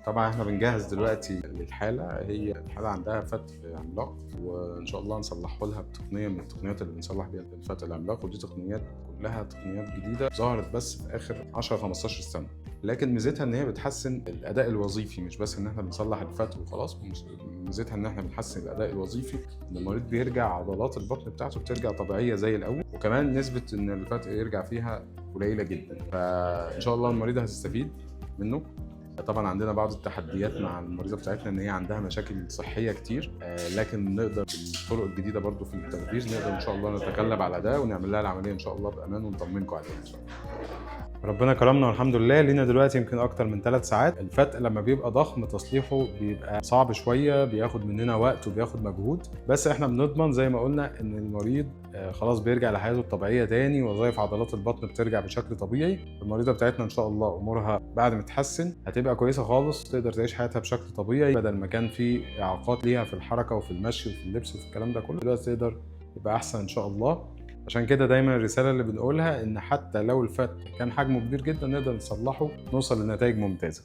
طبعًا إحنا بنجهّز دلوقتي للحالة، هي الحالة عندها فتق عملاق، وإن شاء الله نصلّحه لها بتقنية من التقنيات اللي بنصلّح بيها الفتق العملاق، ودي تقنيات كلّها تقنيات جديدة ظهرت بس في آخر 10، 15 سنة، لكن ميزتها إن هي بتحسّن الأداء الوظيفي، مش بس إن إحنا بنصلّح الفتق وخلاص، ميزتها إن إحنا بنحسّن الأداء الوظيفي، إن المريض بيرجع عضلات البطن بتاعته بترجع طبيعية زي الأول، وكمان نسبة إن الفتق يرجع فيها قليلة جدًا، فإن شاء الله المريضة هتستفيد منّه. طبعًا عندنا بعض التحديات مع المريضة بتاعتنا إن هي عندها مشاكل صحية كتير، لكن نقدر بالطرق الجديدة برضه في التخدير نقدر إن شاء الله نتغلب على ده ونعمل لها العملية إن شاء الله بأمان ونطمنكم عليها إن شاء الله. ربنا كرمنا والحمد لله، لينا دلوقتي يمكن أكتر من 3 ساعات. الفتق لمّا بيبقى ضخم تصليحه بيبقى صعب شوية، بياخد مننا وقت وبياخد مجهود، بس إحنا بنضمن زي ما قُلنا إن المريض خلاص بيرجع لحياته الطبيعية تاني، وظايف عضلات البطن بترجع بشكل طبيعي. المريضة بتاعتنا إن شاء الله أمورها بعد ما تتحسن هتبقى كويسة خالص، تقدر تعيش حياتها بشكل طبيعي، بدل ما كان في إعاقات ليها في الحركة وفي المشي وفي اللبس وفي الكلام ده كله، دلوقتي تقدر يبقى أحسن إن شاء الله. عشان كده دايمًا الرسالة اللي بنقولها إن حتى لو الفتق كان حجمه كبير جدًا نقدر نصلّحه، نوصل لنتايج ممتازة.